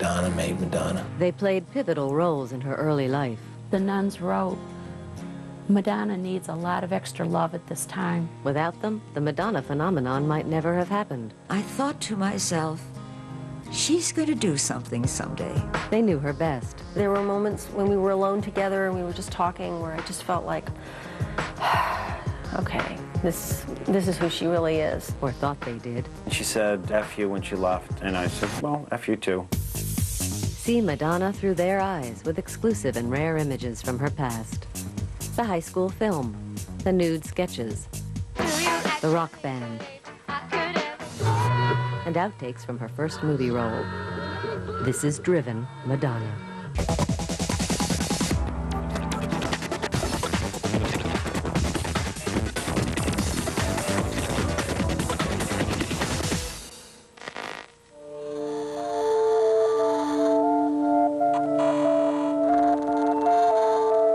Madonna made Madonna. They played pivotal roles in her early life. The nuns wrote, Madonna needs a lot of extra love at this time. Without them, the Madonna phenomenon might never have happened. I thought to myself, she's going to do something someday. They knew her best. There were moments when we were alone together and we were just talking where I just felt like, okay, this is who she really is. Or thought they did. She said, F you when she left, and I said, well, F you too. See Madonna through their eyes with exclusive and rare images from her past. The high school film, the nude sketches, the rock band, and outtakes from her first movie role. This is Driven Madonna.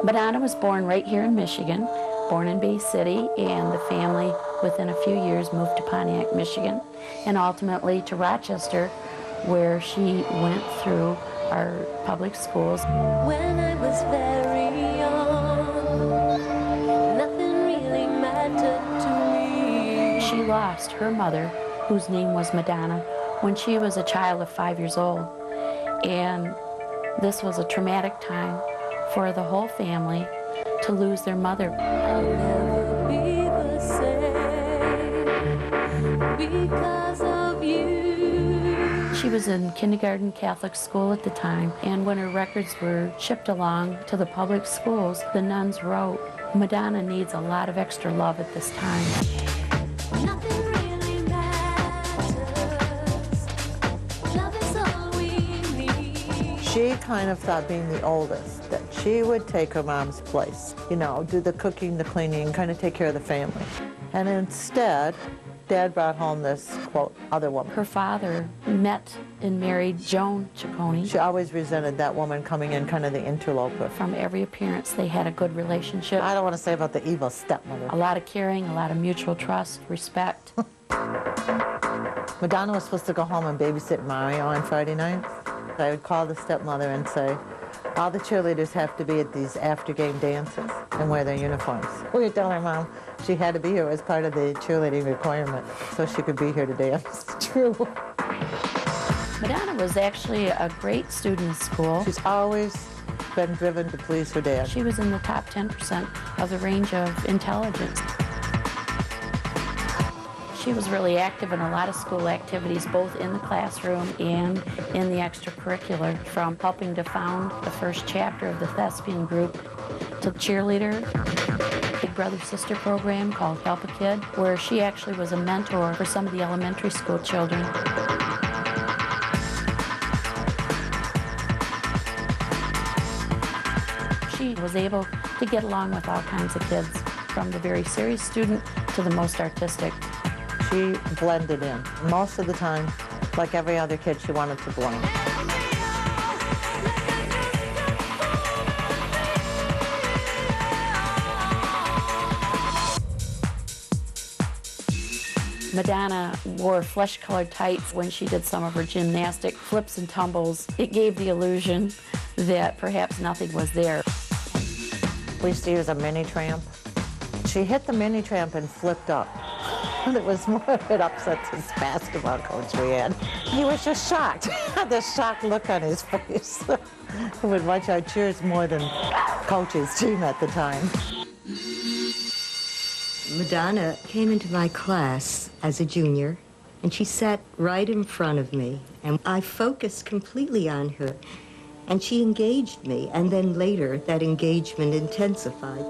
Madonna was born right here in Michigan, born in Bay City, and the family within a few years moved to Pontiac, Michigan, and ultimately to Rochester, where she went through our public schools. When I was very young, nothing really mattered to me. She lost her mother, whose name was Madonna, when she was a child of 5 years old. And this was a traumatic time for the whole family to lose their mother. I'll never be the same because of you. She was in kindergarten Catholic school at the time, and when her records were shipped along to the public schools, the nuns wrote, Madonna needs a lot of extra love at this time. Nothing really matters. Love is all we need. She kind of thought, being the oldest, that she would take her mom's place, you know, do the cooking, the cleaning, kind of take care of the family. And instead, Dad brought home this, quote, other woman. Her father met and married Joan Ciccone. She always resented that woman coming in, kind of the interloper. From every appearance, they had a good relationship. I don't want to say about the evil stepmother. A lot of caring, a lot of mutual trust, respect. Madonna was supposed to go home and babysit Mario on Friday nights. I would call the stepmother and say, all the cheerleaders have to be at these after-game dances and wear their uniforms. We would tell her mom she had to be here as part of the cheerleading requirement so she could be here to dance. True. Madonna was actually a great student in school. She's always been driven to please her dad. She was in the top 10% of the range of intelligence. She was really active in a lot of school activities, both in the classroom and in the extracurricular, from helping to found the first chapter of the thespian group to cheerleader, Big Brother Sister program called Help a Kid, where she actually was a mentor for some of the elementary school children. She was able to get along with all kinds of kids, from the very serious student to the most artistic. She blended in. Most of the time, like every other kid, she wanted to blend. Madonna wore flesh-colored tights when she did some of her gymnastic flips and tumbles. It gave the illusion that perhaps nothing was there. We used to use a mini tramp. She hit the mini tramp and flipped up. And it was more, it upsets his basketball coach we had. He was just shocked. The shocked look on his face. He would watch our cheers more than coach's team at the time. Madonna came into my class as a junior, and she sat right in front of me, and I focused completely on her, and she engaged me, and then later that engagement intensified.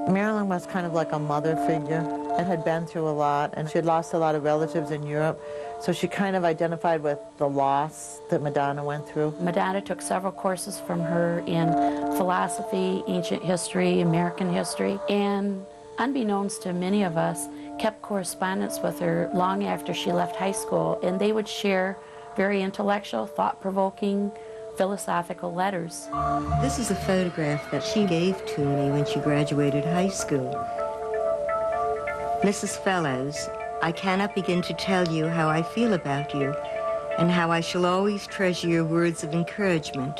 Marilyn was kind of like a mother figure and had been through a lot, and she had lost a lot of relatives in Europe, so she kind of identified with the loss that Madonna went through. Madonna took several courses from her in philosophy, ancient history, American history, and unbeknownst to many of us, kept correspondence with her long after she left high school, and they would share very intellectual, thought-provoking, philosophical letters. This is a photograph that she gave to me when she graduated high school. Mrs. Fellows, I cannot begin to tell you how I feel about you and how I shall always treasure your words of encouragement.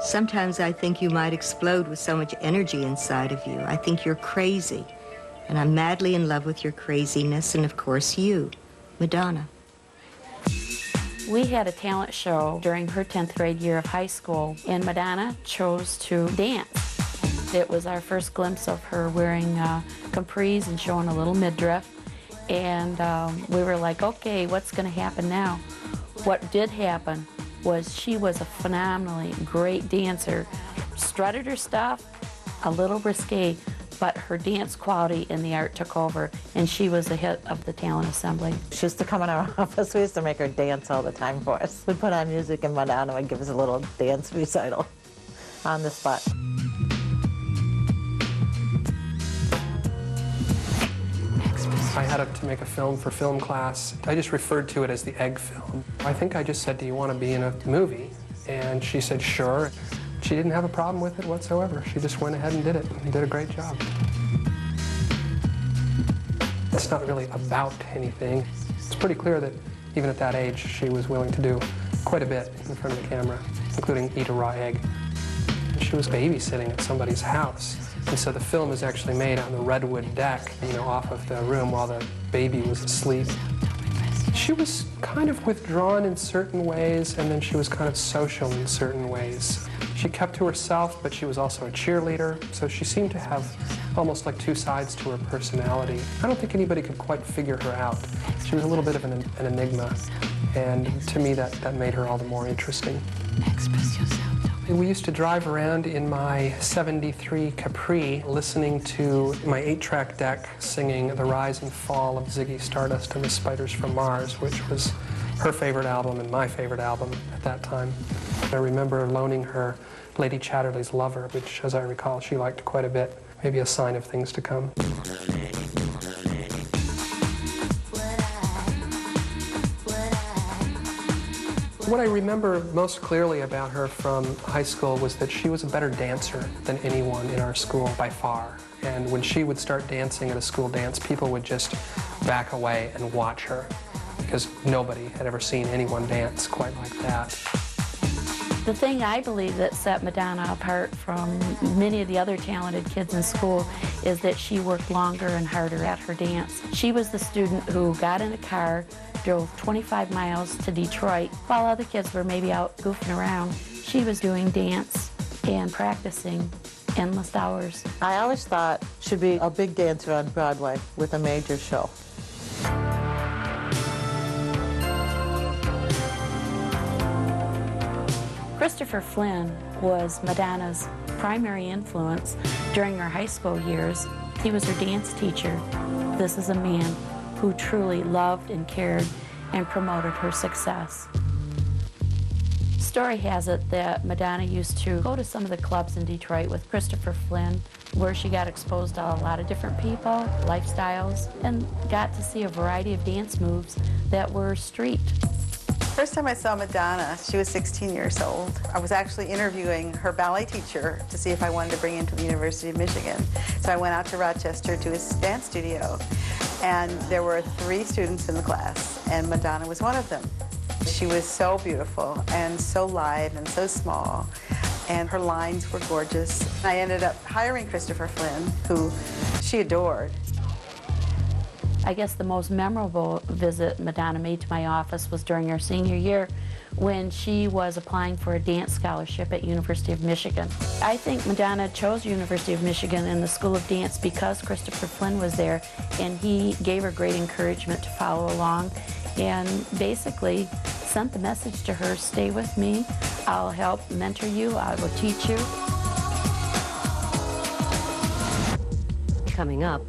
Sometimes I think you might explode with so much energy inside of you. I think you're crazy, and I'm madly in love with your craziness, and of course you, Madonna. We had a talent show during her 10th grade year of high school, and Madonna chose to dance. It was our first glimpse of her wearing capris and showing a little midriff. And we were like, okay, what's going to happen now? What did happen was she was a phenomenally great dancer. Strutted her stuff, a little risque, but her dance quality and the art took over, and she was a hit of the talent assembly. She used to come in our office. We used to make her dance all the time for us. We'd put on music and Madonna would give us a little dance recital on the spot. I had to make a film for film class. I just referred to it as the egg film. I think I just said, do you want to be in a movie? And she said, sure. She didn't have a problem with it whatsoever. She just went ahead and did it, and did a great job. It's not really about anything. It's pretty clear that even at that age, she was willing to do quite a bit in front of the camera, including eat a raw egg. She was babysitting at somebody's house. And so the film is actually made on the redwood deck, off of the room while the baby was asleep. She was kind of withdrawn in certain ways, and then she was kind of social in certain ways. She kept to herself, but she was also a cheerleader, so she seemed to have almost like two sides to her personality. I don't think anybody could quite figure her out. She was a little bit of an enigma, and to me that made her all the more interesting. Express yourself. We used to drive around in my '73 Capri, listening to my 8-track deck, singing The Rise and Fall of Ziggy Stardust and the Spiders from Mars, which was her favorite album and my favorite album at that time. I remember loaning her Lady Chatterley's Lover, which, as I recall, she liked quite a bit. Maybe a sign of things to come. What I remember most clearly about her from high school was that she was a better dancer than anyone in our school by far. And when she would start dancing at a school dance, people would just back away and watch her, because nobody had ever seen anyone dance quite like that. The thing I believe that set Madonna apart from many of the other talented kids in school is that she worked longer and harder at her dance. She was the student who got in a car, drove 25 miles to Detroit, while other kids were maybe out goofing around. She was doing dance and practicing endless hours. I always thought she'd be a big dancer on Broadway with a major show. Christopher Flynn was Madonna's primary influence during her high school years. He was her dance teacher. This is a man who truly loved and cared and promoted her success. Story has it that Madonna used to go to some of the clubs in Detroit with Christopher Flynn, where she got exposed to a lot of different people, lifestyles, and got to see a variety of dance moves that were street. First time I saw Madonna, she was 16 years old. I was actually interviewing her ballet teacher to see if I wanted to bring him to the University of Michigan. So I went out to Rochester to his dance studio, and there were 3 students in the class, and Madonna was one of them. She was so beautiful and so lithe and so small, and her lines were gorgeous. I ended up hiring Christopher Flynn, who she adored. I guess the most memorable visit Madonna made to my office was during her senior year, when she was applying for a dance scholarship at University of Michigan. I think Madonna chose University of Michigan and the School of Dance because Christopher Flynn was there, and he gave her great encouragement to follow along, and basically sent the message to her, stay with me, I'll help mentor you, I will teach you. Coming up,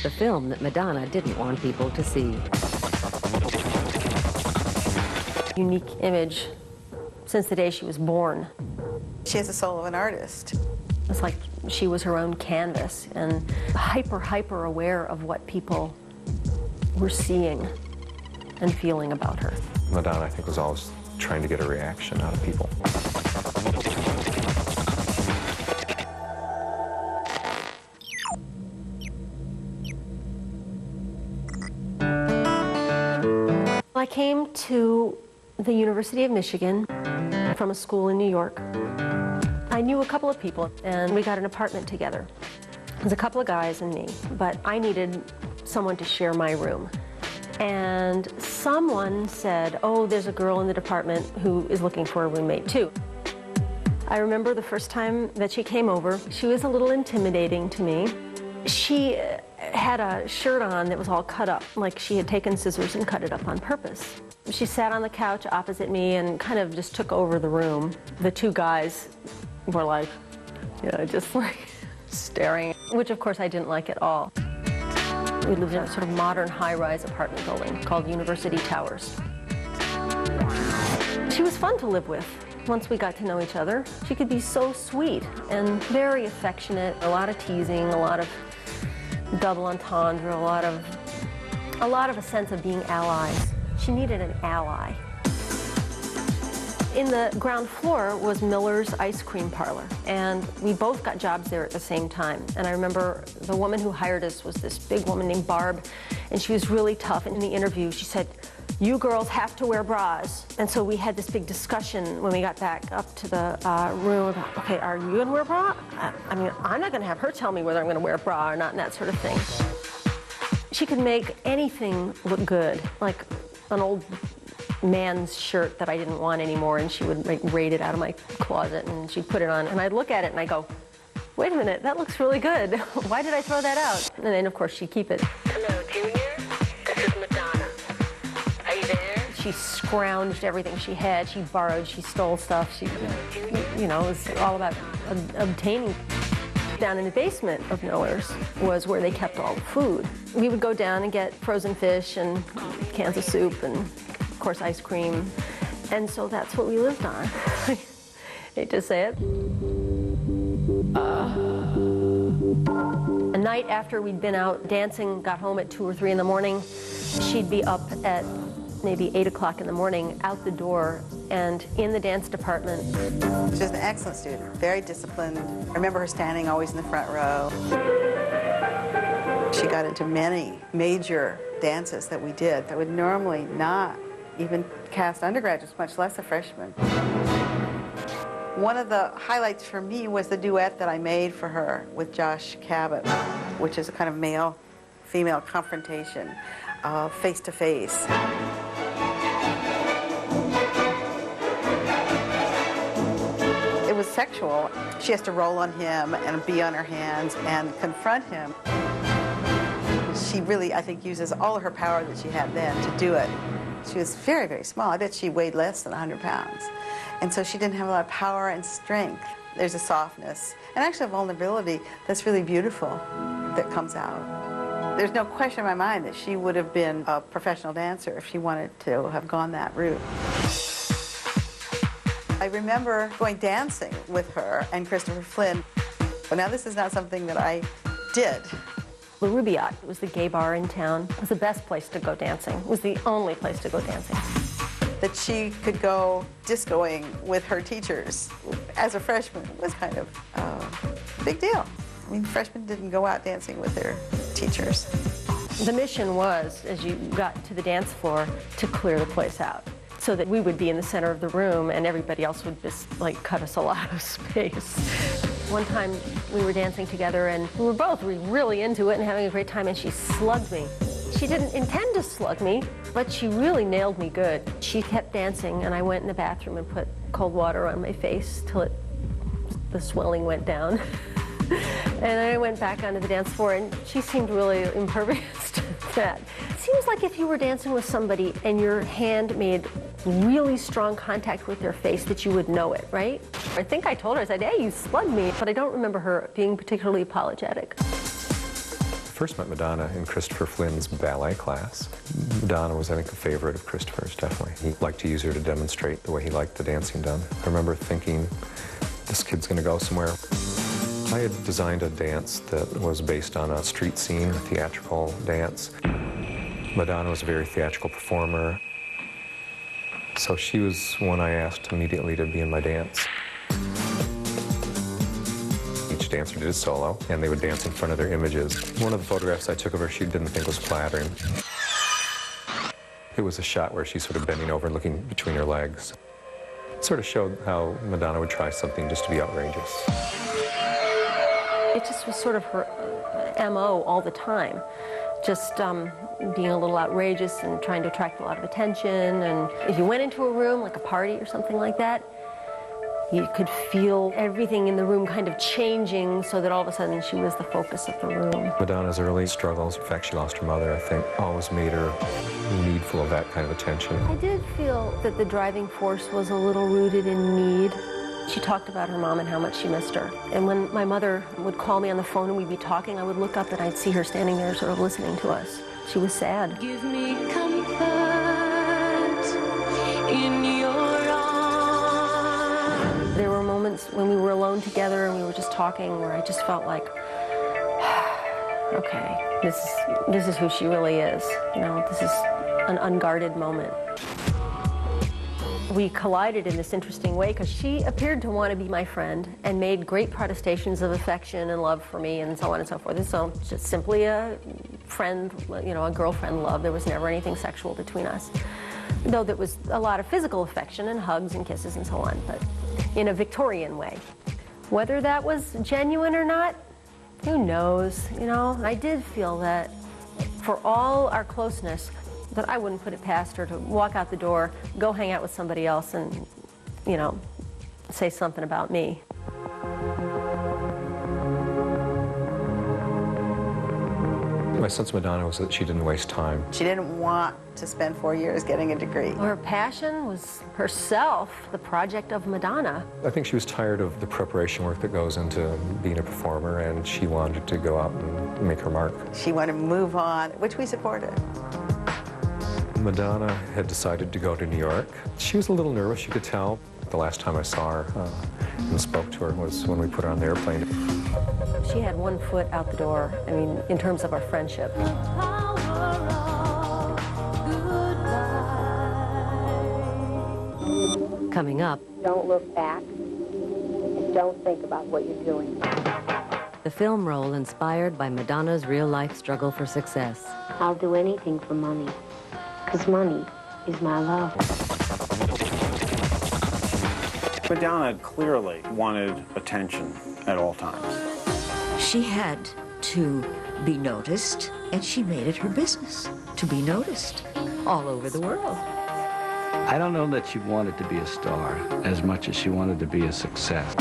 the film that Madonna didn't want people to see. Unique image since the day she was born. She has the soul of an artist. It's like she was her own canvas and hyper aware of what people were seeing and feeling about her. Madonna, I think, was always trying to get a reaction out of people. I came to the University of Michigan from a school in New York. I knew a couple of people, and we got an apartment together. It was a couple of guys and me, but I needed someone to share my room. And someone said, oh, there's a girl in the department who is looking for a roommate too. I remember the first time that she came over, she was a little intimidating to me. She had a shirt on that was all cut up, like she had taken scissors and cut it up on purpose. She sat on the couch opposite me and kind of just took over the room. The two guys were like, just like staring, which of course I didn't like at all. We lived in a sort of modern high-rise apartment building called University Towers. She was fun to live with. Once we got to know each other, she could be so sweet and very affectionate, a lot of teasing, a lot of double entendre, a lot of a sense of being allies. She needed an ally. In the ground floor was Miller's Ice Cream Parlor, and we both got jobs there at the same time. And I remember the woman who hired us was this big woman named Barb, and she was really tough. In the interview, she said, you girls have to wear bras. And so we had this big discussion when we got back up to the room about, okay, are you gonna wear a bra? I mean, I'm not gonna have her tell me whether I'm gonna wear a bra or not and that sort of thing. She could make anything look good, like an old man's shirt that I didn't want anymore, and she would like raid it out of my closet and she'd put it on, and I'd look at it and I go, wait a minute, that looks really good. Why did I throw that out? And then of course she'd keep it. Hello, Junior. This is Madonna. Are you there? She scrounged everything she had. She borrowed, she stole stuff. She, it was all about obtaining. Down in the basement of Miller's was where they kept all the food. We would go down and get frozen fish and cans of soup and, of course, ice cream. And so that's what we lived on. Hate to say it. A night after we'd been out dancing, got home at 2 or 3 in the morning, she'd be up at maybe 8 o'clock in the morning, out the door, and in the dance department. She was an excellent student, very disciplined. I remember her standing always in the front row. She got into many major dances that we did that would normally not even cast undergraduates, much less a freshman. One of the highlights for me was the duet that I made for her with Josh Cabot, which is a kind of male-female confrontation, face-to-face. It was sexual. She has to roll on him and be on her hands and confront him. She really, I think, uses all of her power that she had then to do it. She was very, very small. I bet she weighed less than 100 pounds. And so she didn't have a lot of power and strength. There's a softness and actually a vulnerability that's really beautiful that comes out. There's no question in my mind that she would have been a professional dancer if she wanted to have gone that route. I remember going dancing with her and Christopher Flynn. But now this is not something that I did. The Rubaiyat was the gay bar in town. It was the best place to go dancing. It was the only place to go dancing. That she could go discoing with her teachers as a freshman was kind of a big deal. I mean, freshmen didn't go out dancing with their teachers. The mission was, as you got to the dance floor, to clear the place out so that we would be in the center of the room and everybody else would just like cut us a lot of space. One time we were dancing together and we were both really into it and having a great time, and she slugged me. She didn't intend to slug me, but she really nailed me good. She kept dancing and I went in the bathroom and put cold water on my face till the swelling went down. And then I went back onto the dance floor and she seemed really impervious to that. It seems like if you were dancing with somebody and your hand made really strong contact with their face that you would know it, right? I think I told her, I said, hey, you slugged me, but I don't remember her being particularly apologetic. I first met Madonna in Christopher Flynn's ballet class. Madonna was, I think, a favorite of Christopher's, definitely. He liked to use her to demonstrate the way he liked the dancing done. I remember thinking, this kid's gonna go somewhere. I had designed a dance that was based on a street scene, a theatrical dance. Madonna was a very theatrical performer. So she was one I asked immediately to be in my dance. Each dancer did a solo, and they would dance in front of their images. One of the photographs I took of her, she didn't think was flattering. It was a shot where she's sort of bending over and looking between her legs. It sort of showed how Madonna would try something just to be outrageous. It just was sort of her MO all the time. Just being a little outrageous and trying to attract a lot of attention. And if you went into a room, like a party or something like that, you could feel everything in the room kind of changing so that all of a sudden she was the focus of the room. Madonna's early struggles, in fact, she lost her mother, I think, always made her needful of that kind of attention. I did feel that the driving force was a little rooted in need. She talked about her mom and how much she missed her. And when my mother would call me on the phone and we'd be talking, I would look up and I'd see her standing there sort of listening to us. She was sad. Give me comfort in your arms. There were moments when we were alone together and we were just talking where I just felt like, okay, this is who she really is. You know, this is an unguarded moment. We collided in this interesting way because she appeared to want to be my friend and made great protestations of affection and love for me and so on and so forth. And so just simply a friend, you know, a girlfriend love. There was never anything sexual between us. Though there was a lot of physical affection and hugs and kisses and so on, but in a Victorian way. Whether that was genuine or not, who knows, you know? I did feel that for all our closeness, that I wouldn't put it past her to walk out the door, go hang out with somebody else and, you know, say something about me. My sense of Madonna was that she didn't waste time. She didn't want to spend 4 years getting a degree. Her passion was herself, the project of Madonna. I think she was tired of the preparation work that goes into being a performer, and she wanted to go out and make her mark. She wanted to move on, which we supported. Madonna had decided to go to New York. She was a little nervous, you could tell. The last time I saw her and spoke to her was when we put her on the airplane. She had one foot out the door, I mean, in terms of our friendship. Coming up, Don't look back. Don't think about what you're doing. the film role inspired by Madonna's real-life struggle for success. I'll do anything for money, because money is my love. Madonna clearly wanted attention at all times. She had to be noticed, and she made it her business to be noticed all over the world. I don't know that she wanted to be a star as much as she wanted to be a success.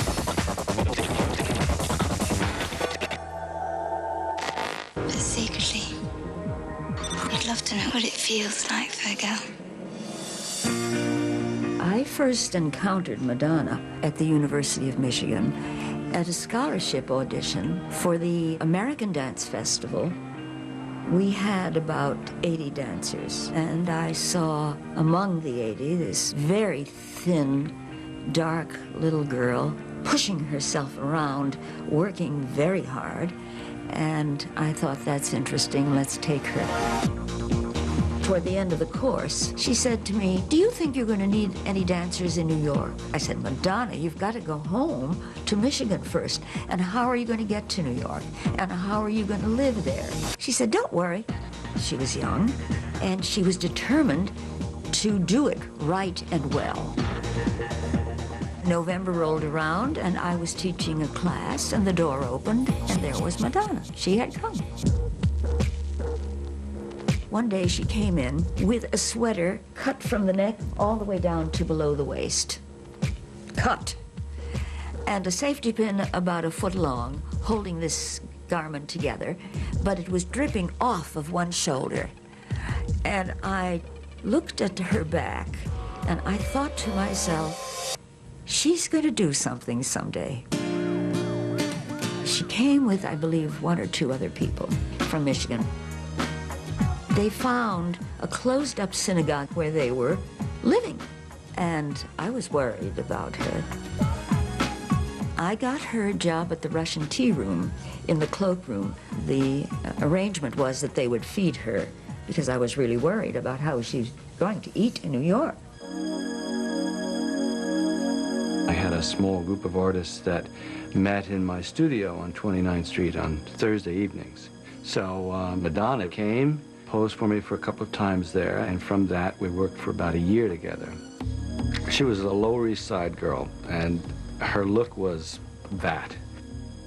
But secretly, I'd love to know what it feels like for a girl. I first encountered Madonna at the University of Michigan at a scholarship audition for the American Dance Festival. We had about 80 dancers, and I saw among the 80 this very thin, dark little girl pushing herself around, working very hard, and I thought, that's interesting, let's take her. Toward the end of the course, she said to me, do you think you're going to need any dancers in New York? I said, Madonna, you've got to go home to Michigan first. And how are you going to get to New York? And how are you going to live there? She said, don't worry. She was young, and she was determined to do it right and well. November rolled around, and I was teaching a class, and the door opened, and there was Madonna. She had come. One day she came in with a sweater cut from the neck all the way down to below the waist. Cut. And a safety pin about a foot long holding this garment together, but it was dripping off of one shoulder. And I looked at her back, and I thought to myself, she's going to do something someday. She came with, I believe, 1 or 2 other people from Michigan. They found a closed-up synagogue where they were living, and I was worried about her. I got her a job at the Russian tea room in the cloakroom. The arrangement was that they would feed her because I was really worried about how she was going to eat in New York. I had a small group of artists that met in my studio on 29th Street on Thursday evenings. So Madonna came, posed for me for a couple of times there, and from that we worked for about a year together. She was a Lower East Side girl, and her look was that.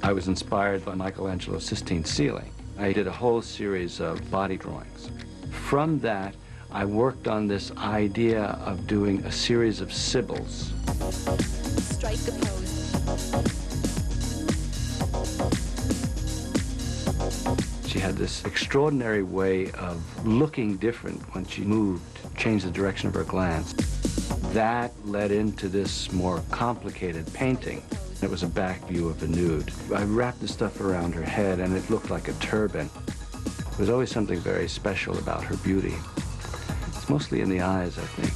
I was inspired by Michelangelo's Sistine Ceiling. I did a whole series of body drawings. From that, I worked on this idea of doing a series of Sibyls. Strike a pose. She had this extraordinary way of looking different when she moved, changed the direction of her glance. That led into this more complicated painting. It was a back view of a nude. I wrapped the stuff around her head and it looked like a turban. There was always something very special about her beauty. It's mostly in the eyes, I think.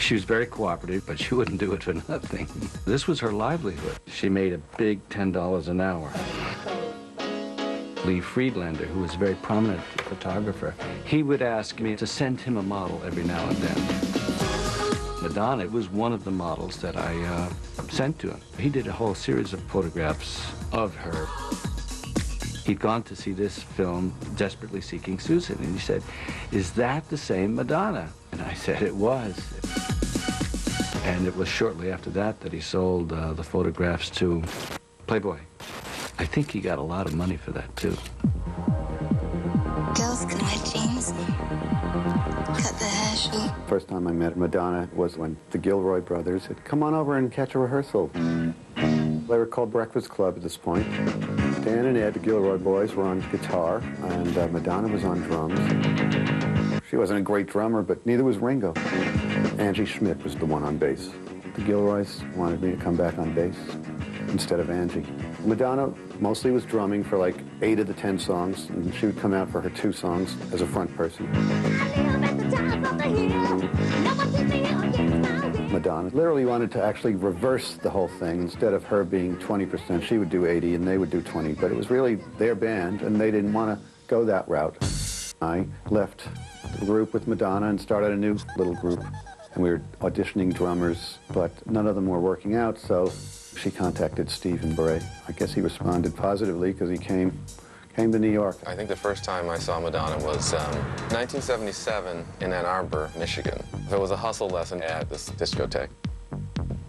She was very cooperative, but she wouldn't do it for nothing. This was her livelihood. She made a big $10 an hour. Lee Friedlander, who was a very prominent photographer, he would ask me to send him a model every now and then. Madonna was one of the models that I sent to him. He did a whole series of photographs of her. He'd gone to see this film, Desperately Seeking Susan, and he said, "Is that the same Madonna?" And I said it was. And it was shortly after that that he sold the photographs to Playboy. I think he got a lot of money for that, too. Girls can wear jeans, cut their hair short. First time I met Madonna was when the Gilroy brothers had come on over and catch a rehearsal. They were called Breakfast Club at this point. Dan and Ed, the Gilroy boys, were on guitar, and Madonna was on drums. She wasn't a great drummer, but neither was Ringo. Angie Schmidt was the one on bass. The Gilroys wanted me to come back on bass instead of Angie. Madonna mostly was drumming for like 8 of the 10 songs, and she would come out for her 2 songs as a front person. Madonna literally wanted to actually reverse the whole thing. Instead of her being 20%, she would do 80 and they would do 20. But it was really their band, and they didn't want to go that route. I left the group with Madonna and started a new little group. And we were auditioning drummers, but none of them were working out, so she contacted Stephen Bray. I guess he responded positively because he came to New York. I think the first time I saw Madonna was 1977 in Ann Arbor, Michigan. There was a hustle lesson at this discotheque.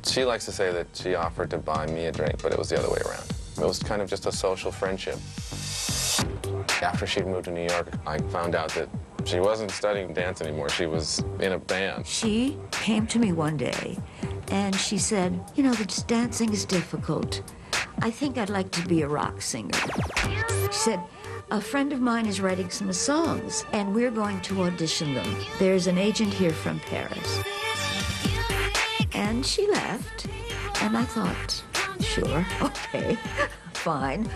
She likes to say that she offered to buy me a drink, but it was the other way around. It was kind of just a social friendship. After she'd moved to New York, I found out that she wasn't studying dance anymore. She was in a band. She came to me one day and she said, "You know, this dancing is difficult. I think I'd like to be a rock singer." She said, "A friend of mine is writing some songs and we're going to audition them. There's an agent here from Paris." And she left and I thought, sure, okay, fine.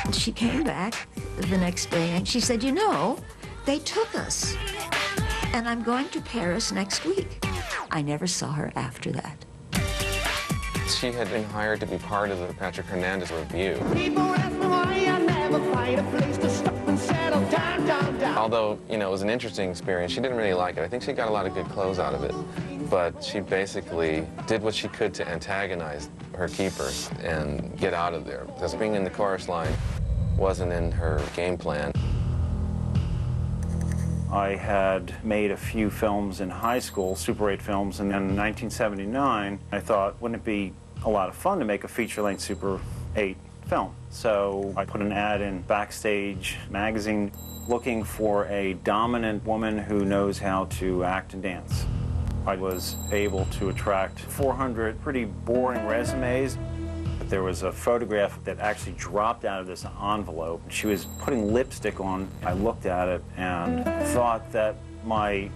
And she came back the next day and she said, "You know, they took us, and I'm going to Paris next week." I never saw her after that. She had been hired to be part of the Patrick Hernandez review. Although, you know, it was an interesting experience, she didn't really like it. I think she got a lot of good clothes out of it. But she basically did what she could to antagonize her keepers and get out of there. Because being in the chorus line wasn't in her game plan. I had made a few films in high school, Super 8 films, and then in 1979, I thought, wouldn't it be a lot of fun to make a feature-length Super 8 film? So I put an ad in Backstage magazine looking for a dominant woman who knows how to act and dance. I was able to attract 400 pretty boring resumes. There was a photograph that actually dropped out of this envelope. She was putting lipstick on. I looked at it and thought that my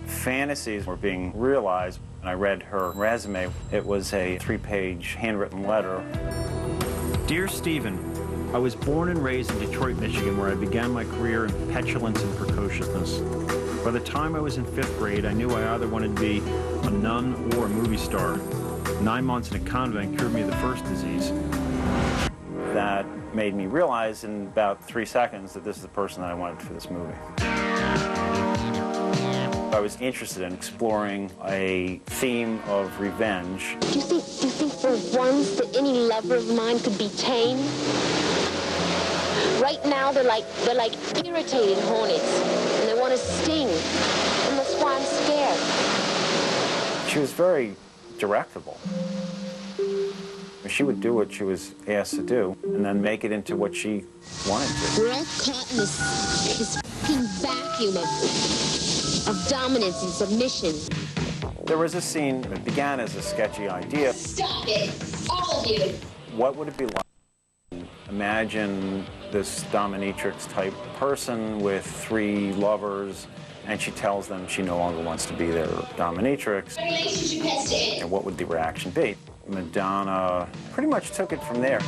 fantasies were being realized. And I read her resume. It was a 3-page handwritten letter. Dear Stephen, I was born and raised in Detroit, Michigan, where I began my career in petulance and precociousness. By the time I was in 5th grade, I knew I either wanted to be a nun or a movie star. 9 months in a convent cured me of the first disease. That made me realize in about 3 seconds that this is the person that I wanted for this movie. I was interested in exploring a theme of revenge. Do you think for once that any lover of mine could be tamed? Right now they're like irritated hornets, and they want to She was very directable. She would do what she was asked to do and then make it into what she wanted to. We're all caught in this f***ing vacuum of dominance and submission. There was a scene that began as a sketchy idea. Stop it, all of you. What would it be like to imagine this dominatrix type person with 3 lovers, and she tells them she no longer wants to be their dominatrix? The relationship has to end. And what would the reaction be? Madonna pretty much took it from there.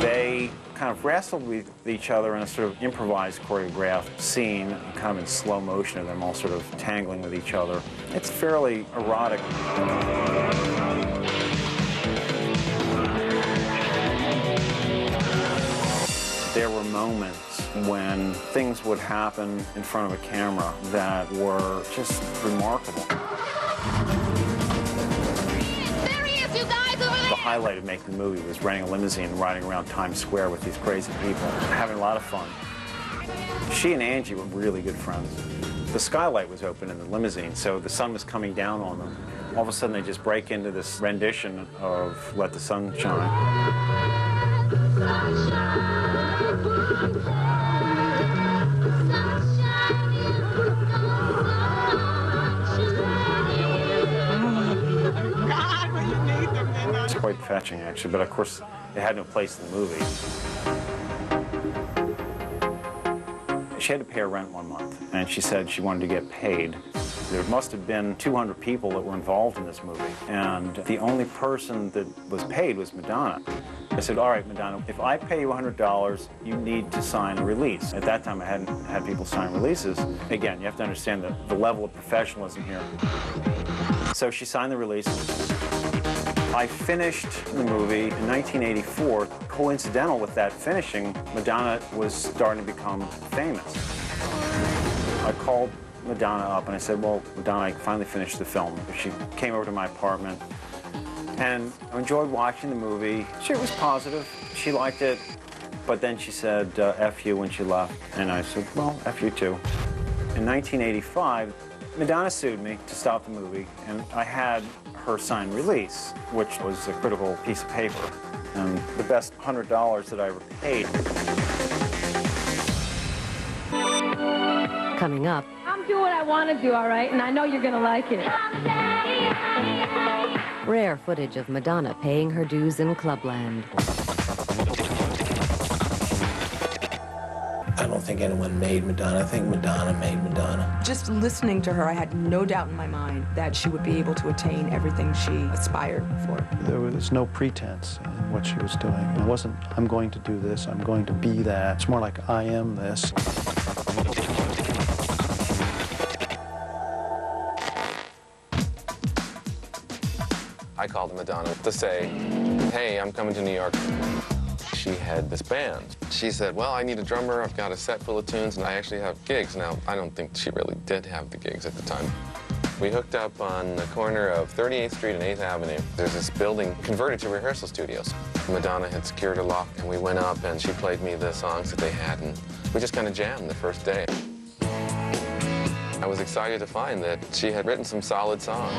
They kind of wrestled with each other in a sort of improvised, choreographed scene, kind of in slow motion of them all sort of tangling with each other. It's fairly erotic. There were moments when things would happen in front of a camera that were just remarkable. There he is, you guys, over there! The highlight of making the movie was renting a limousine and riding around Times Square with these crazy people, having a lot of fun. She and Angie were really good friends. The skylight was open in the limousine, so the sun was coming down on them. All of a sudden, they just break into this rendition of Let the Sun Shine. It's quite fetching, actually, but of course, it had no place in the movie. She had to pay her rent one month, and she said she wanted to get paid. There must have been 200 people that were involved in this movie, and the only person that was paid was Madonna. I said, all right, Madonna, if I pay you $100, you need to sign a release. At that time, I hadn't had people sign releases. Again, you have to understand the level of professionalism here. So she signed the release. I finished the movie in 1984. Coincidental with that finishing, Madonna was starting to become famous. I called Madonna up and I said, well, Madonna, I finally finished the film. She came over to my apartment and I enjoyed watching the movie. She was positive. She liked it. But then she said, F you when she left. And I said, well, F you too. In 1985, Madonna sued me to stop the movie, and I had her sign release, which was a critical piece of paper, and the best $100 that I ever paid. Coming up, I'm doing what I want to do, all right, and I know you're going to like it. rare footage of Madonna paying her dues in Clubland. I don't think anyone made Madonna. I think Madonna made Madonna. Just listening to her, I had no doubt in my mind that she would be able to attain everything she aspired for. There was no pretense in what she was doing. It wasn't, I'm going to do this, I'm going to be that. It's more like, I am this. I called Madonna to say, hey, I'm coming to New York. She had this band. She said, well, I need a drummer, I've got a set full of tunes, and I actually have gigs. Now, I don't think she really did have the gigs at the time. We hooked up on the corner of 38th Street and 8th Avenue. There's this building converted to rehearsal studios. Madonna had secured a lock, and we went up, and she played me the songs that they had, and we just kind of jammed the first day. I was excited to find that she had written some solid songs.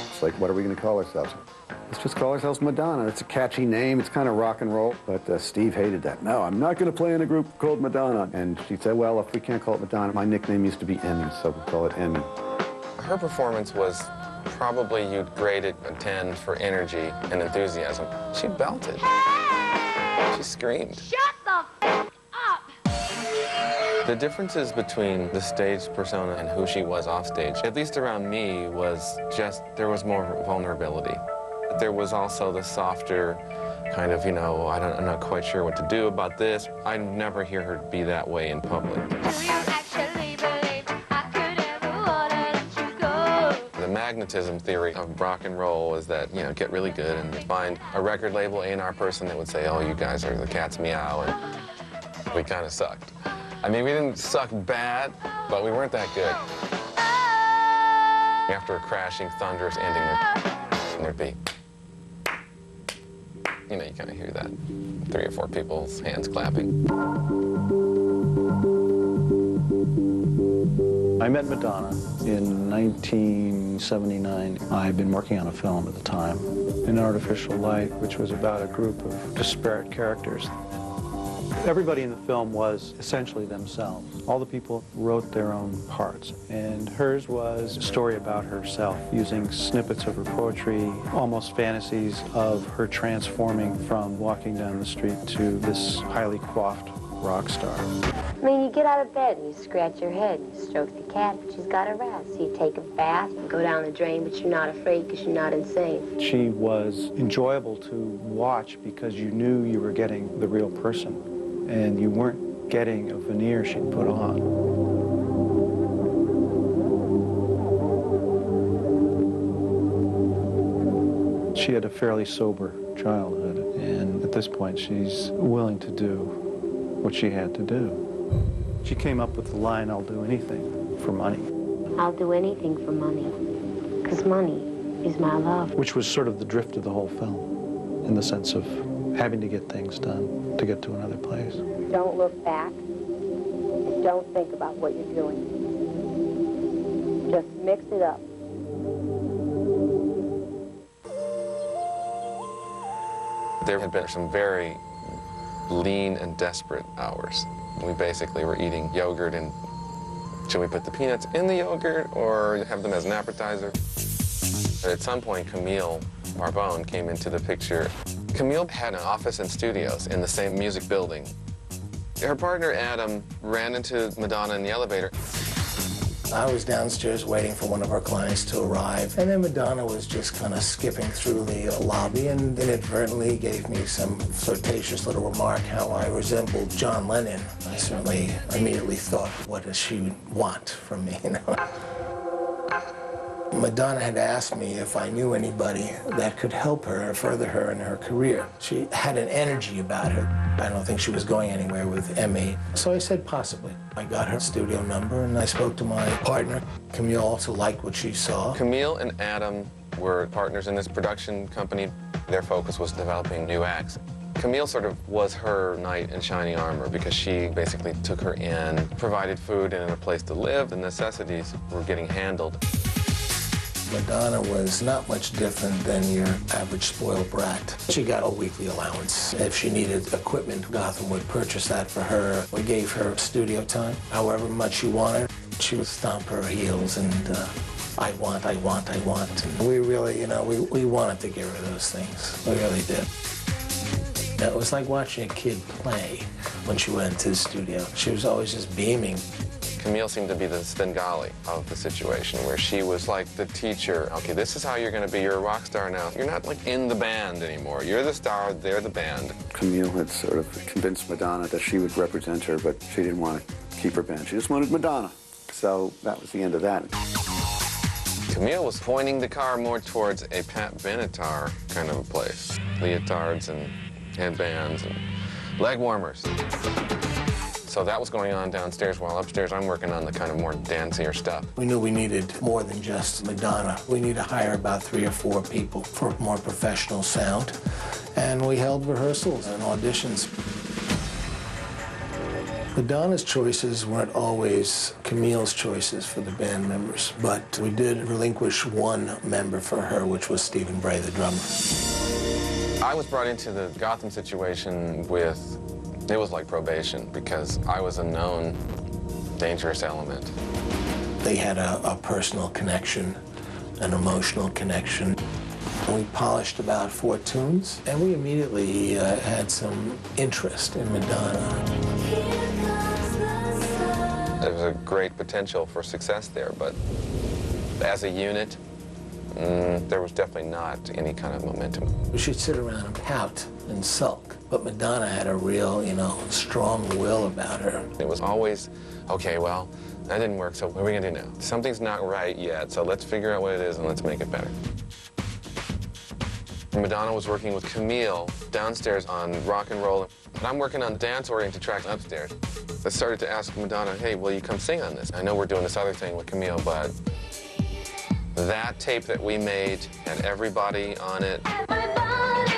It's like, what are we going to call ourselves? Let's just call ourselves Madonna. It's a catchy name. It's kind of rock and roll. But Steve hated that. No, I'm not going to play in a group called Madonna. And she said, well, if we can't call it Madonna, my nickname used to be Emmy, so we'll call it Emmy. Her performance was probably, you'd grade it a 10 for energy and enthusiasm. She belted. She screamed. Shut the f*** up! The differences between the stage persona and who she was off stage, at least around me, was just, there was more vulnerability. There was also the softer kind of, you know, I'm not quite sure what to do about this. I never hear her be that way in public. The magnetism theory of rock and roll is that, you know, get really good and find a record label A&R person that would say, oh, you guys are the cat's meow, and we kind of sucked. I mean, we didn't suck bad, but we weren't that good. After a crashing, thunderous ending, there'd be... you know, you kind of hear that 3 or 4 people's hands clapping. I met Madonna in 1979. I had been working on a film at the time, An Artificial Light, which was about a group of disparate characters. Everybody in the film was essentially themselves. All the people wrote their own parts, and hers was a story about herself, using snippets of her poetry, almost fantasies of her transforming from walking down the street to this highly coiffed rock star. I mean, you get out of bed and you scratch your head, you stroke the cat, but she's got a rest. So you take a bath, you go down the drain, but you're not afraid because you're not insane. She was enjoyable to watch because you knew you were getting the real person, and you weren't getting a veneer she'd put on. She had a fairly sober childhood, and at this point she's willing to do what she had to do. She came up with the line, "I'll do anything for money." I'll do anything for money, because money is my love. Which was sort of the drift of the whole film, in the sense of having to get things done to get to another place. Don't look back. Don't think about what you're doing. Just mix it up. There had been some very lean and desperate hours. We basically were eating yogurt, and should we put the peanuts in the yogurt or have them as an appetizer? At some point, Camille Barbone came into the picture. Camille had an office and studios in the same music building. Her partner, Adam, ran into Madonna in the elevator. I was downstairs waiting for one of our clients to arrive, and then Madonna was just kind of skipping through the lobby and inadvertently gave me some flirtatious little remark how I resembled John Lennon. I certainly immediately thought, what does she want from me, you know? Madonna had asked me if I knew anybody that could help her or further her in her career. She had an energy about her. I don't think she was going anywhere with M8. So I said possibly. I got her studio number and I spoke to my partner. Camille also liked what she saw. Camille and Adam were partners in this production company. Their focus was developing new acts. Camille sort of was her knight in shining armor because she basically took her in, provided food and a place to live. The necessities were getting handled. Madonna was not much different than your average spoiled brat. She got a weekly allowance. If she needed equipment, Gotham would purchase that for her. We gave her studio time, however much she wanted. She would stomp her heels and I want. And we really, you know, we wanted to get rid of those things. We really did. It was like watching a kid play when she went into the studio. She was always just beaming. Camille seemed to be the Svengali of the situation, where she was like the teacher. Okay, this is how you're going to be. You're a rock star now. You're not like in the band anymore. You're the star, they're the band. Camille had sort of convinced Madonna that she would represent her, but she didn't want to keep her band. She just wanted Madonna. So that was the end of that. Camille was pointing the car more towards a Pat Benatar kind of a place. Leotards and headbands and leg warmers. So that was going on downstairs, while upstairs I'm working on the kind of more dancier stuff. We knew we needed more than just Madonna. We needed to hire about 3 or 4 people for more professional sound. And we held rehearsals and auditions. Madonna's choices weren't always Camille's choices for the band members, but we did relinquish one member for her, which was Stephen Bray, the drummer. I was brought into the Gotham situation with, it was like probation, because I was a known dangerous element. They had a personal connection, an emotional connection. We polished about 4 tunes, and we immediately had some interest in Madonna. There was a great potential for success there, but as a unit, there was definitely not any kind of momentum. We should sit around and pout and sulk, but Madonna had a real, you know, strong will about her. It was always, okay, well, that didn't work, so what are we gonna do now? Something's not right yet, so let's figure out what it is and let's make it better. Madonna was working with Camille downstairs on rock and roll, and I'm working on dance-oriented tracks upstairs. I started to ask Madonna, hey, will you come sing on this? I know we're doing this other thing with Camille, but That tape that we made had everybody on it.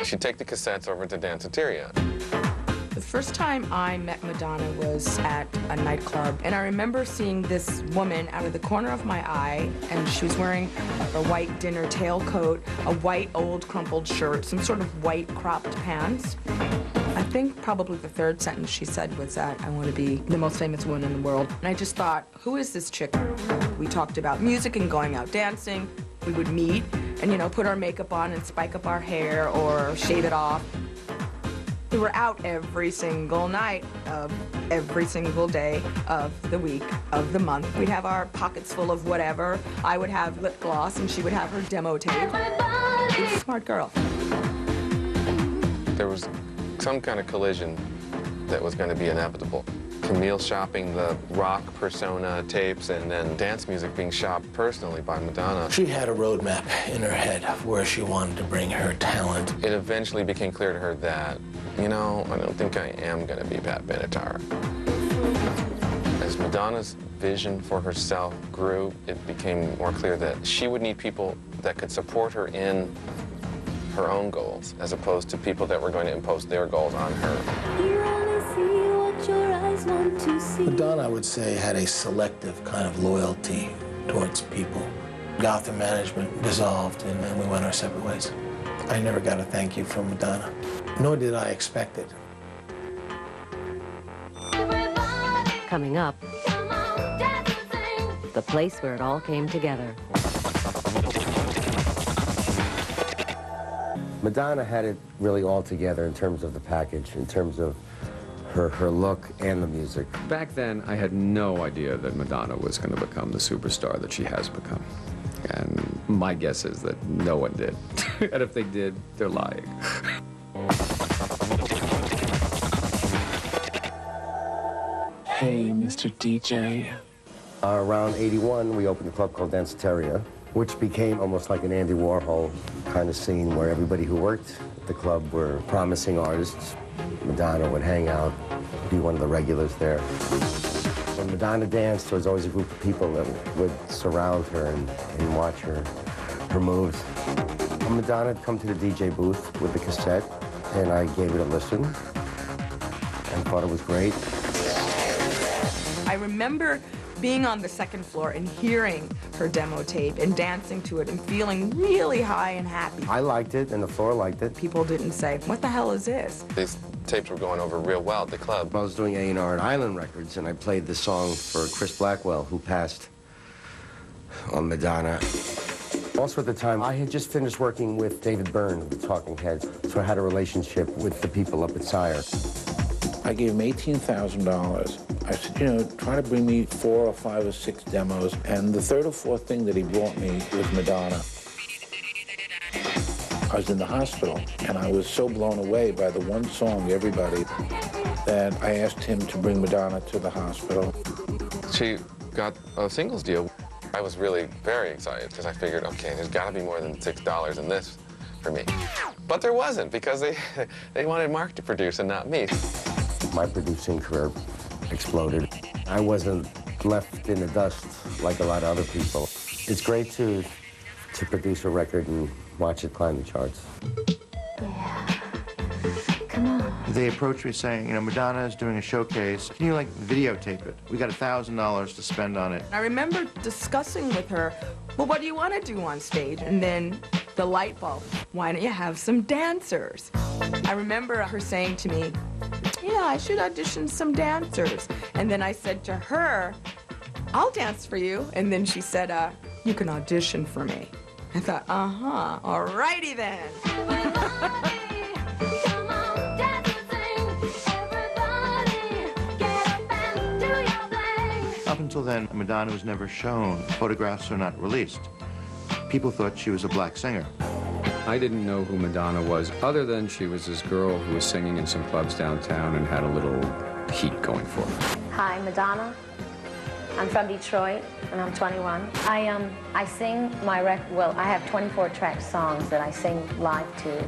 She'd take the cassettes over to Danceteria. The first time I met Madonna was at a nightclub, and I remember seeing this woman out of the corner of my eye, and she was wearing a white dinner tailcoat, a white old crumpled shirt, some sort of white cropped pants. I think probably the third sentence she said was that I want to be the most famous woman in the world. And I just thought, who is this chick? We talked about music and going out dancing. We would meet and, you know, put our makeup on and spike up our hair or shave it off. We were out every single night of every single day of the week, of the month. We'd have our pockets full of whatever. I would have lip gloss and she would have her demo tape. She was a smart girl. There was some kind of collision that was going to be inevitable. Camille shopping the rock persona tapes and then dance music being shopped personally by Madonna. She had a roadmap in her head of where she wanted to bring her talent. It eventually became clear to her that, you know, I don't think I am going to be Pat Benatar. As Madonna's vision for herself grew, it became more clear that she would need people that could support her in her own goals, as opposed to people that were going to impose their goals on her. Madonna, I would say, had a selective kind of loyalty towards people. Gotham management dissolved, and then we went our separate ways. I never got a thank you from Madonna, nor did I expect it. Coming up, the place where it all came together. Madonna had it really all together in terms of the package, in terms of her look and the music. Back then, I had no idea that Madonna was going to become the superstar that she has become. And my guess is that no one did. And if they did, they're lying. Hey, Mr. DJ. Around 81, we opened a club called Danceteria, which became almost like an Andy Warhol kind of scene where everybody who worked at the club were promising artists. Madonna would hang out, be one of the regulars there. When Madonna danced, there was always a group of people that would surround her and watch her moves. When Madonna had come to the DJ booth with the cassette, and I gave it a listen and thought it was great. I remember being on the second floor and hearing her demo tape and dancing to it and feeling really high and happy. I liked it, and the floor liked it. People didn't say, what the hell is this? These tapes were going over real well at the club. I was doing A&R at Island Records, and I played this song for Chris Blackwell, who passed on Madonna. Also at the time, I had just finished working with David Byrne, the Talking Heads, so I had a relationship with the people up at Sire. I gave him $18,000. I said, you know, try to bring me 4 or 5 or 6 demos. And the third or fourth thing that he brought me was Madonna. I was in the hospital, and I was so blown away by the one song, Everybody, that I asked him to bring Madonna to the hospital. She got a singles deal. I was really very excited because I figured, okay, there's got to be more than $6 in this for me. But there wasn't, because they wanted Mark to produce and not me. My producing career exploded. I wasn't left in the dust like a lot of other people. It's great to produce a record and watch it climb the charts. Yeah. Come on. They approached me saying, you know, Madonna is doing a showcase. Can you, like, videotape it? We got $1,000 to spend on it. I remember discussing with her, well, what do you want to do on stage? And then the light bulb, why don't you have some dancers? I remember her saying to me, yeah, I should audition some dancers. And then I said to her, I'll dance for you. And then she said, you can audition for me. I thought, all righty then. Up until then, Madonna was never shown. Photographs are not released. People thought she was a black singer. I didn't know who Madonna was, other than she was this girl who was singing in some clubs downtown and had a little heat going for her. Hi, Madonna. I'm from Detroit, and I'm 21. I sing my well, I have 24-track songs that I sing live to,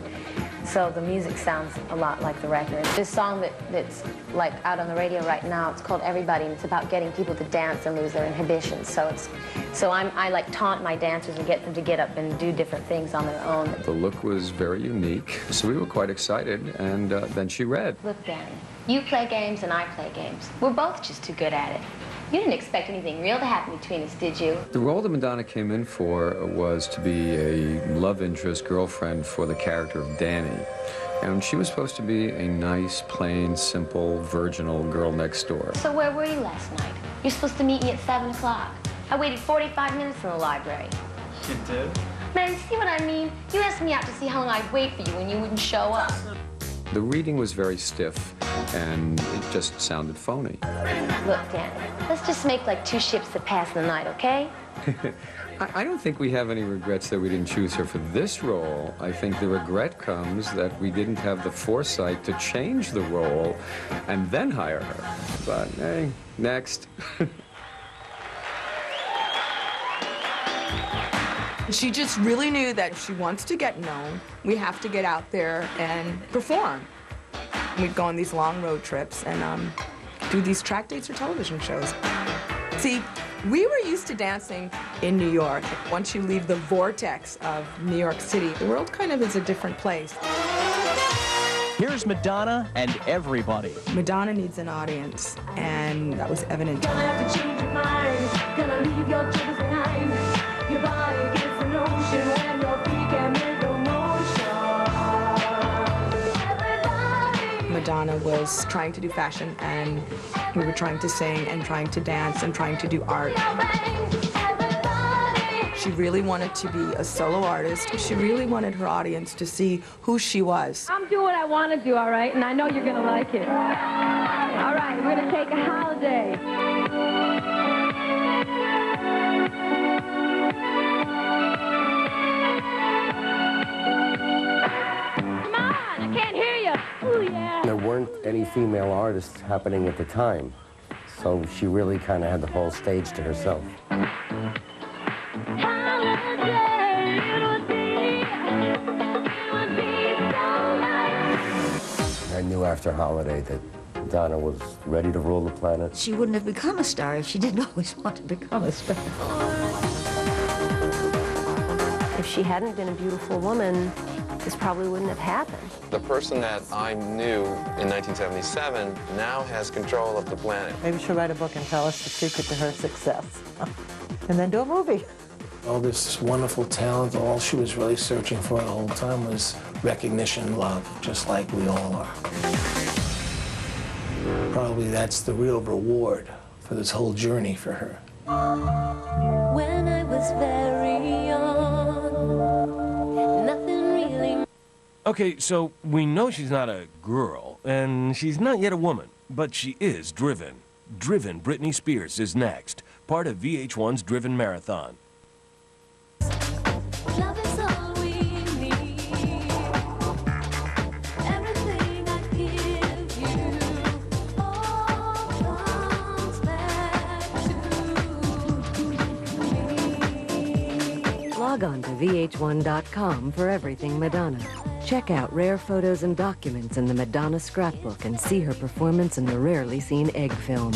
so the music sounds a lot like the record. This song that's like out on the radio right now, it's called Everybody, and it's about getting people to dance and lose their inhibitions. So I like taunt my dancers and get them to get up and do different things on their own. The look was very unique, so we were quite excited, and then she read. Look, Danny, you play games and I play games. We're both just too good at it. You didn't expect anything real to happen between us, did you? The role that Madonna came in for was to be a love interest girlfriend for the character of Danny. And she was supposed to be a nice, plain, simple, virginal girl next door. So where were you last night? You're supposed to meet me at 7 o'clock. I waited 45 minutes in the library. You did? Man, see what I mean? You asked me out to see how long I'd wait for you and you wouldn't show up. The reading was very stiff, and it just sounded phony. Look, Danny, let's just make like two ships that pass the night, okay? I don't think we have any regrets that we didn't choose her for this role. I think the regret comes that we didn't have the foresight to change the role and then hire her. But, hey, next. She just really knew that if she wants to get known, we have to get out there and perform. We'd go on these long road trips and do these track dates or television shows. See, we were used to dancing in New York. Once you leave the vortex of New York City, the world kind of is a different place. Here's Madonna and Everybody. Madonna needs an audience, and that was evident. Gonna have to change your mind, gonna leave your troubles behind. Your body gets an ocean when your feet can make no motion. Madonna was trying to do fashion, and we were trying to sing and trying to dance and trying to do art. She really wanted to be a solo artist. She really wanted her audience to see who she was. I'm doing what I want to do, all right? And I know you're going to like it. All right, we're going to take a holiday. Come on, I can't hear you. Ooh, yeah. There weren't any female artists happening at the time, so she really kind of had the whole stage to herself. I knew after Holiday that Donna was ready to rule the planet. She wouldn't have become a star if she didn't always want to become a star. If she hadn't been a beautiful woman, this probably wouldn't have happened. The person that I knew in 1977 now has control of the planet. Maybe she'll write a book and tell us the secret to her success. And then do a movie. All this wonderful talent, all she was really searching for the whole time was recognition and love, just like we all are. Probably that's the real reward for this whole journey for her. When I was very young, nothing really... Okay, so we know she's not a girl, and she's not yet a woman, but she is driven. Driven Britney Spears is next, part of VH1's Driven Marathon. Love is all we need. Everything I give you all comes back to me. Log on to VH1.com for everything Madonna. Check out rare photos and documents in the Madonna scrapbook and see her performance in the rarely seen egg film.